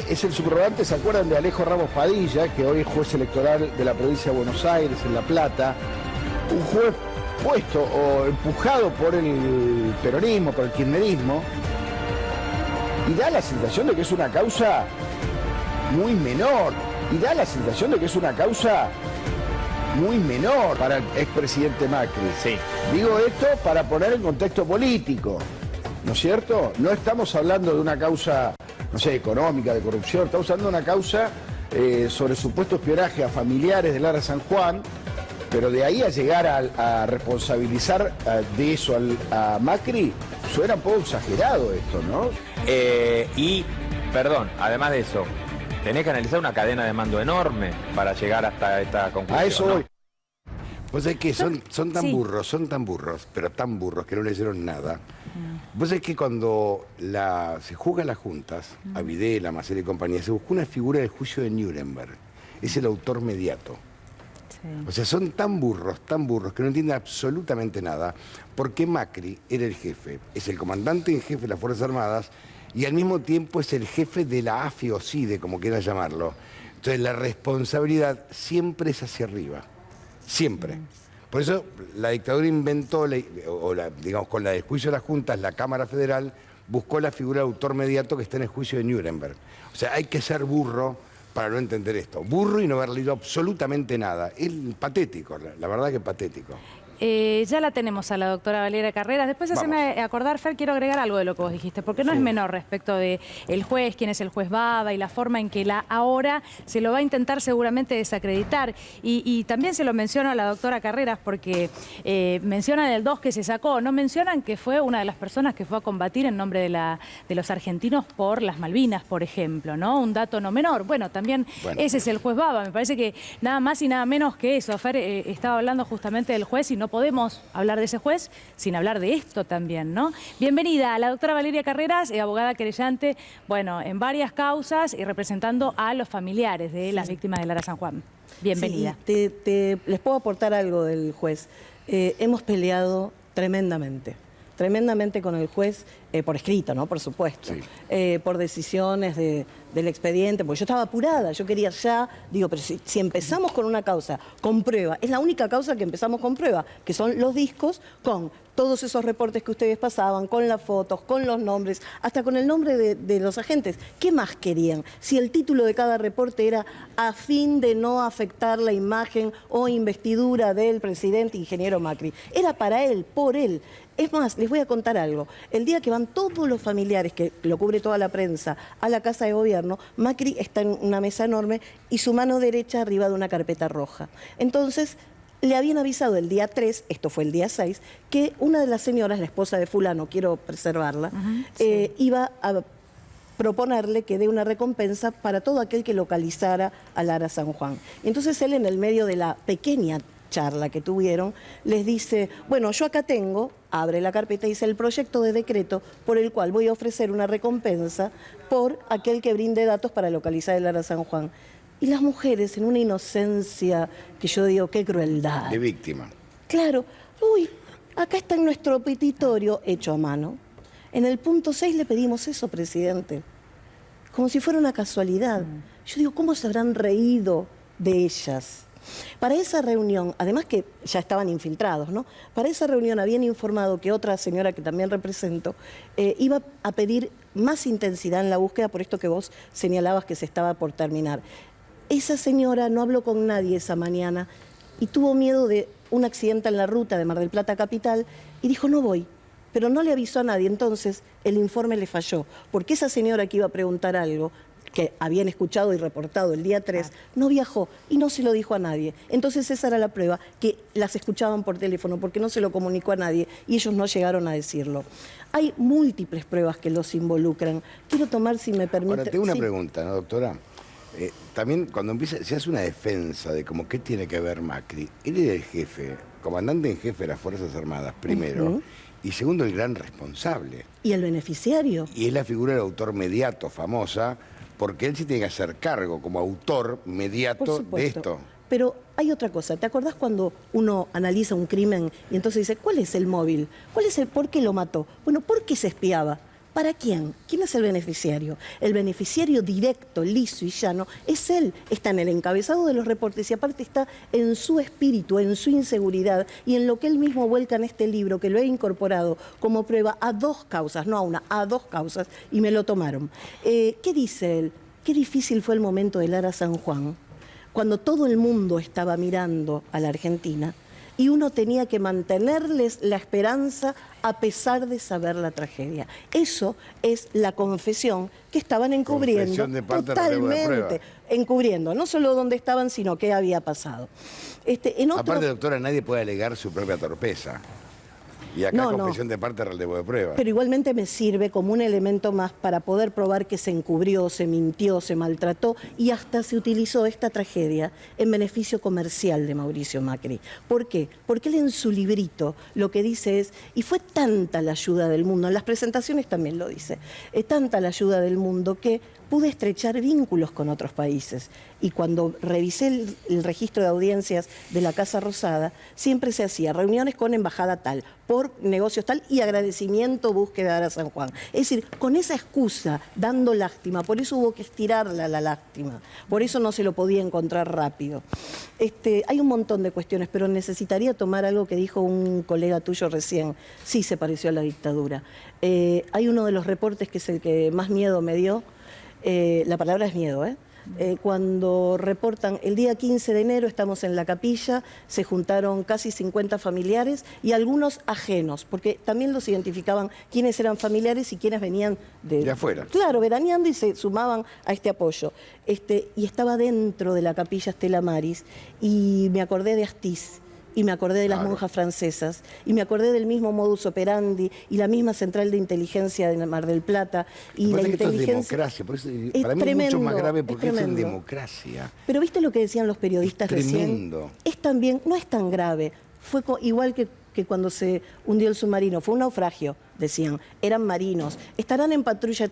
es el subrogante, ¿se acuerdan de Alejo Ramos Padilla, que hoy es juez electoral de la provincia de Buenos Aires, en La Plata? Un juez puesto o empujado por el peronismo, por el kirchnerismo, y da la sensación de que es una causa muy menor, para el expresidente Macri. Sí. Digo esto para poner en contexto político, ¿no es cierto? No estamos hablando de una causa, no sé, económica, de corrupción, estamos hablando de una causa sobre supuesto espionaje a familiares de Lara San Juan, pero de ahí a llegar a responsabilizar de eso a Macri, suena un poco exagerado esto, ¿no? Perdón, además de eso, tenés que analizar una cadena de mando enorme para llegar hasta esta conclusión. A eso ¿no? voy. Vos sabés que son tan burros, pero tan burros que no leyeron nada. Vos sabés que cuando se juzgan las juntas, a Videla, Macera y compañía, se buscó una figura del juicio de Nuremberg. Es el autor mediato. O sea, son tan burros, que no entienden absolutamente nada, porque Macri era el jefe, es el comandante en jefe de las Fuerzas Armadas y al mismo tiempo es el jefe de la AFI o CIDE, como quieran llamarlo. Entonces la responsabilidad siempre es hacia arriba, siempre. Por eso la dictadura inventó, digamos, con la del juicio de las juntas, la Cámara Federal buscó la figura de autor mediato que está en el juicio de Nuremberg. O sea, hay que ser burro para no entender esto. Burro y no haber leído absolutamente nada. Es patético, la verdad que patético. Ya la tenemos a la doctora Valeria Carreras. Después de hacerme acordar, Fer, quiero agregar algo de lo que vos dijiste, porque no es menor respecto de el juez, quién es el juez Baba y la forma en que ahora se lo va a intentar seguramente desacreditar. Y también se lo menciono a la doctora Carreras porque mencionan el 2 que se sacó, no mencionan que fue una de las personas que fue a combatir en nombre de los argentinos por las Malvinas, por ejemplo, ¿no? Un dato no menor. Bueno, también ese es el juez Baba. Me parece que nada más y nada menos que eso. Fer estaba hablando justamente del juez y no podemos hablar de ese juez sin hablar de esto también, ¿no? Bienvenida a la doctora Valeria Carreras, abogada querellante, bueno, en varias causas y representando a los familiares de las víctimas de Lara San Juan. Bienvenida. Sí, les puedo aportar algo del juez. Hemos peleado tremendamente con el juez, por escrito, ¿no? Por supuesto. Sí. Por decisiones del expediente, porque yo estaba apurada, yo quería ya, digo, pero si empezamos con una causa con prueba, es la única causa que empezamos con prueba, que son los discos con todos esos reportes que ustedes pasaban, con las fotos, con los nombres, hasta con el nombre de los agentes. ¿Qué más querían? Si el título de cada reporte era a fin de no afectar la imagen o investidura del presidente ingeniero Macri. Era para él, por él. Es más, les voy a contar algo. El día que van todos los familiares, que lo cubre toda la prensa, a la Casa de Gobierno, Macri está en una mesa enorme y su mano derecha arriba de una carpeta roja. Entonces, le habían avisado el día 3, esto fue el día 6, que una de las señoras, la esposa de fulano, quiero preservarla, iba a proponerle que dé una recompensa para todo aquel que localizara a Lara San Juan. Entonces él, en el medio de la pequeña charla que tuvieron, les dice, bueno, yo acá tengo, abre la carpeta y dice, el proyecto de decreto por el cual voy a ofrecer una recompensa por aquel que brinde datos para localizar a Lara San Juan. Y las mujeres, en una inocencia que yo digo, qué crueldad. De víctima. Claro, uy, acá está en nuestro petitorio hecho a mano. En el punto 6 le pedimos eso, presidente. Como si fuera una casualidad. Yo digo, ¿cómo se habrán reído de ellas? Para esa reunión, además que ya estaban infiltrados, ¿no? Para esa reunión habían informado que otra señora que también represento iba a pedir más intensidad en la búsqueda por esto que vos señalabas que se estaba por terminar. Esa señora no habló con nadie esa mañana y tuvo miedo de un accidente en la ruta de Mar del Plata Capital y dijo, no voy. Pero no le avisó a nadie, entonces el informe le falló, porque esa señora que iba a preguntar algo que habían escuchado y reportado el día 3, no viajó y no se lo dijo a nadie. Entonces esa era la prueba, que las escuchaban por teléfono porque no se lo comunicó a nadie y ellos no llegaron a decirlo. Hay múltiples pruebas que los involucran. Quiero tomar, si me permite... Ahora, tengo una pregunta, ¿no, doctora? También cuando se hace una defensa de como qué tiene que ver Macri, él era el jefe, comandante en jefe de las Fuerzas Armadas, primero, y segundo, el gran responsable. Y el beneficiario. Y es la figura del autor mediato, famosa, porque él sí tiene que hacer cargo como autor mediato de esto. Pero hay otra cosa. ¿Te acordás cuando uno analiza un crimen y entonces dice, ¿cuál es el móvil? ¿Cuál es el por qué lo mató? Bueno, ¿por qué se espiaba? ¿Para quién? ¿Quién es el beneficiario? El beneficiario directo, liso y llano, es él. Está en el encabezado de los reportes y aparte está en su espíritu, en su inseguridad y en lo que él mismo vuelca en este libro, que lo he incorporado como prueba a 2 causas, no a una, a 2 causas, y me lo tomaron. ¿Qué dice él? Qué difícil fue el momento de Lara San Juan, cuando todo el mundo estaba mirando a la Argentina y uno tenía que mantenerles la esperanza a pesar de saber la tragedia. Eso es la confesión que estaban encubriendo. Confesión de parte de relevo de prueba. Encubriendo, no solo dónde estaban, sino qué había pasado. Aparte, doctora, nadie puede alegar su propia torpeza. Y acá confesión de parte, relevo de prueba. Pero igualmente me sirve como un elemento más para poder probar que se encubrió, se mintió, se maltrató y hasta se utilizó esta tragedia en beneficio comercial de Mauricio Macri. ¿Por qué? Porque él en su librito lo que dice es, y fue tanta la ayuda del mundo, en las presentaciones también lo dice, tanta la ayuda del mundo que pude estrechar vínculos con otros países. Y cuando revisé el registro de audiencias de la Casa Rosada, siempre se hacía reuniones con embajada tal, por negocios tal y agradecimiento, búsqueda de Lara San Juan. Es decir, con esa excusa, dando lástima, por eso hubo que estirarla la lástima, por eso no se lo podía encontrar rápido. Hay un montón de cuestiones, pero necesitaría tomar algo que dijo un colega tuyo recién. Sí se pareció a la dictadura. Hay uno de los reportes que es el que más miedo me dio. La palabra es miedo, cuando reportan el día 15 de enero, estamos en la capilla, se juntaron casi 50 familiares y algunos ajenos, porque también los identificaban quiénes eran familiares y quiénes venían de afuera. Claro, veraneando y se sumaban a este apoyo. Y estaba dentro de la capilla Stella Maris y me acordé de Astiz. Y me acordé de las monjas francesas, y me acordé del mismo modus operandi, y la misma central de inteligencia de Mar del Plata, y la inteligencia... Esto es democracia, por eso para mí es mucho más grave porque es en democracia. Pero ¿viste lo que decían los periodistas recién? Tremendo. Es también, no es tan grave, fue igual que cuando se hundió el submarino, fue un naufragio, decían, eran marinos, estarán en patrulla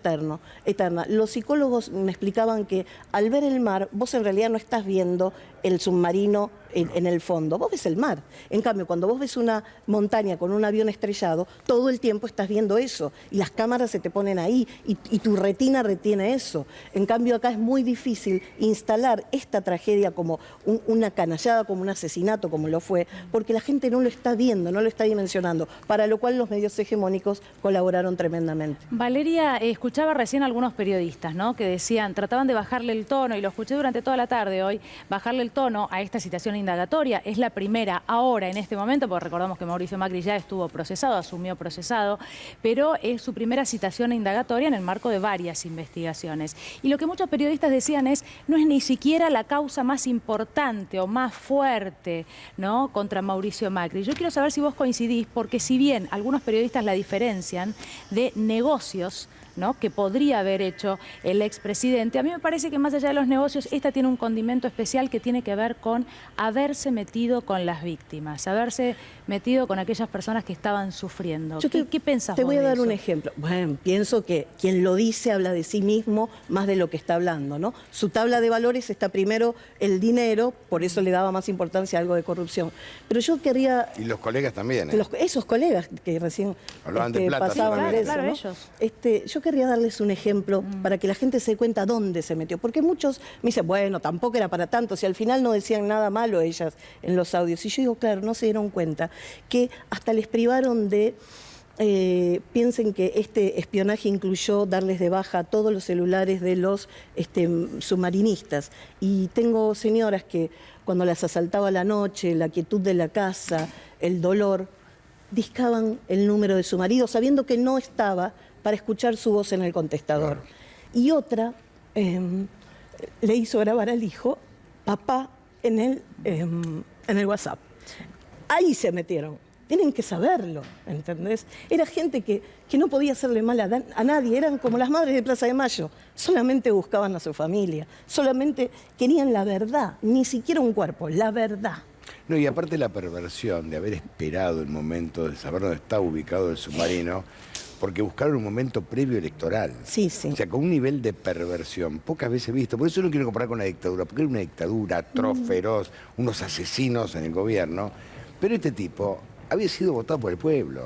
eterna. Los psicólogos me explicaban que al ver el mar, vos en realidad no estás viendo el submarino en el fondo, vos ves el mar. En cambio, cuando vos ves una montaña con un avión estrellado, todo el tiempo estás viendo eso, y las cámaras se te ponen ahí, y tu retina retiene eso. En cambio, acá es muy difícil instalar esta tragedia como una canallada, como un asesinato, como lo fue, porque la gente no lo está viendo, no lo está dimensionando, para lo cual los medios hegemónicos colaboraron tremendamente. Valeria, escuchaba recién a algunos periodistas, ¿no?, que decían, trataban de bajarle el tono, y lo escuché durante toda la tarde hoy, bajarle el tono a esta citación indagatoria. Es la primera ahora, en este momento, porque recordamos que Mauricio Macri ya estuvo procesado, asumió procesado, pero es su primera citación indagatoria en el marco de varias investigaciones. Y lo que muchos periodistas decían es, no es ni siquiera la causa más importante o más fuerte, ¿no?, contra Mauricio Macri. Yo quiero saber si vos coincidís, porque si bien algunos periodistas la diferencian de negocios, ¿no?, que podría haber hecho el expresidente, a mí me parece que más allá de los negocios, esta tiene un condimento especial que tiene que ver con haberse metido con las víctimas, haberse metido con aquellas personas que estaban sufriendo. ¿Qué pensás vos de eso? Te voy a dar un ejemplo. Bueno, pienso que quien lo dice habla de sí mismo más de lo que está hablando, ¿no? Su tabla de valores está primero el dinero, por eso le daba más importancia a algo de corrupción. Pero yo querría... Y los colegas también, esos colegas que recién hablaban de plata, pasaban sí, eso, claro, ¿no? ellos. Yo querría darles un ejemplo para que la gente se dé cuenta dónde se metió. Porque muchos me dicen, bueno, tampoco era para tanto, si al final no decían nada malo ellas en los audios. Y yo digo, claro, no se dieron cuenta que hasta les privaron de... piensen que este espionaje incluyó darles de baja todos los celulares de los submarinistas. Y tengo señoras que cuando las asaltaba la noche, la quietud de la casa, el dolor, discaban el número de su marido sabiendo que no estaba para escuchar su voz en el contestador. Claro. Y otra le hizo grabar al hijo, papá, en el WhatsApp. Ahí se metieron. Tienen que saberlo, ¿entendés? Era gente que no podía hacerle mal a nadie, eran como las madres de Plaza de Mayo, solamente buscaban a su familia, solamente querían la verdad, ni siquiera un cuerpo, la verdad. No, y aparte la perversión de haber esperado el momento de saber dónde está ubicado el submarino, porque buscaron un momento previo electoral. Sí, sí. O sea, con un nivel de perversión pocas veces visto. Por eso no quiero comparar con la dictadura, porque era una dictadura atroz, feroz, unos asesinos en el gobierno. Pero este tipo había sido votado por el pueblo.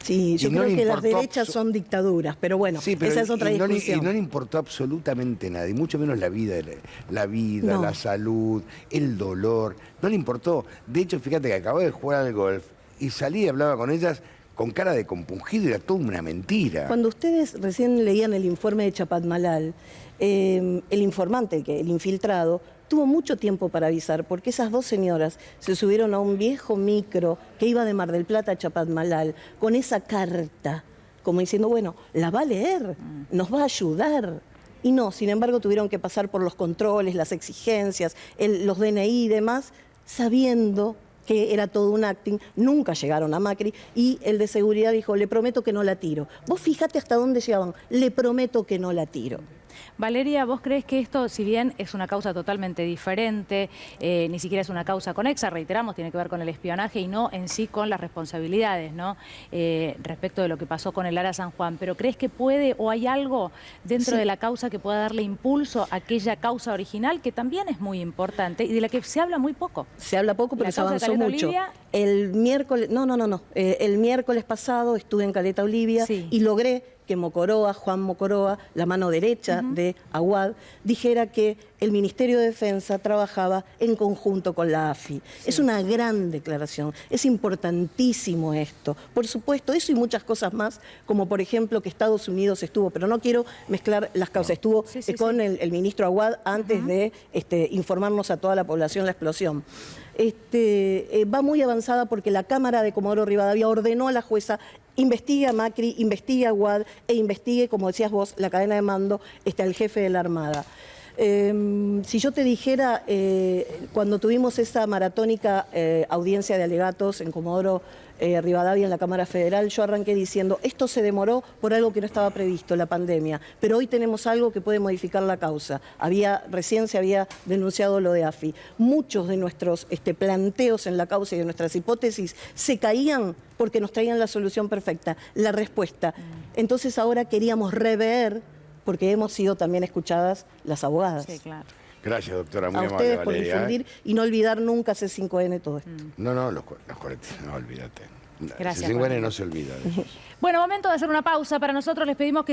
Sí, yo Y no creo le que las importó derechas son dictaduras, pero bueno, Sí, pero esa es otra discusión. y no le importó absolutamente nada, y mucho menos la vida, No. la salud, el dolor, no le importó. De hecho, fíjate que acabó de jugar al golf y salí y hablaba con ellas con cara de compungido, y era toda una mentira. Cuando ustedes recién leían el informe de Chapadmalal, el informante, el infiltrado, tuvo mucho tiempo para avisar, porque esas dos señoras se subieron a un viejo micro que iba de Mar del Plata a Chapadmalal con esa carta, como diciendo, bueno, la va a leer, nos va a ayudar. Y no, sin embargo, tuvieron que pasar por los controles, las exigencias, los DNI y demás, sabiendo que era todo un acting, nunca llegaron a Macri, y el de seguridad dijo, le prometo que no la tiro. Vos fíjate hasta dónde llegaban, le prometo que no la tiro. Valeria, ¿vos crees que esto, si bien es una causa totalmente diferente, ni siquiera es una causa conexa, reiteramos, tiene que ver con el espionaje y no en sí con las responsabilidades, ¿no? Respecto de lo que pasó con el Ara San Juan, pero ¿crees que puede o hay algo dentro de la causa que pueda darle impulso a aquella causa original que también es muy importante y de la que se habla muy poco? Se habla poco, pero La se causa de avanzó Caleta mucho. Olivia. El miércoles, el miércoles pasado estuve en Caleta Olivia Sí. y logré que Mocoroa, Juan Mocoroa, la mano derecha de Aguad, dijera que el Ministerio de Defensa trabajaba en conjunto con la AFI. Sí. Es una gran declaración, es importantísimo esto. Por supuesto, eso y muchas cosas más, como por ejemplo que Estados Unidos estuvo, pero no quiero mezclar las causas, estuvo con el ministro Aguad antes de informarnos a toda la población la explosión. Va muy avanzada porque la Cámara de Comodoro Rivadavia ordenó a la jueza investigue a Macri, investigue a Aguad e investigue, como decías vos, la cadena de mando al jefe de la Armada. Si yo te dijera, cuando tuvimos esa maratónica audiencia de alegatos en Comodoro Rivadavia en la Cámara Federal, yo arranqué diciendo, esto se demoró por algo que no estaba previsto, la pandemia, pero hoy tenemos algo que puede modificar la causa. Recién se había denunciado lo de AFI. Muchos de nuestros planteos en la causa y de nuestras hipótesis se caían porque nos traían la solución perfecta, la respuesta. Entonces ahora queríamos rever, porque hemos sido también escuchadas las abogadas. Sí, claro. Gracias, doctora, muy A amable, ustedes por Valeria, difundir y no olvidar nunca C5N todo esto. No, los 40, no olvídate. Gracias, C5N Valeria. no se olvida de eso. Bueno, momento de hacer una pausa. Para nosotros les pedimos que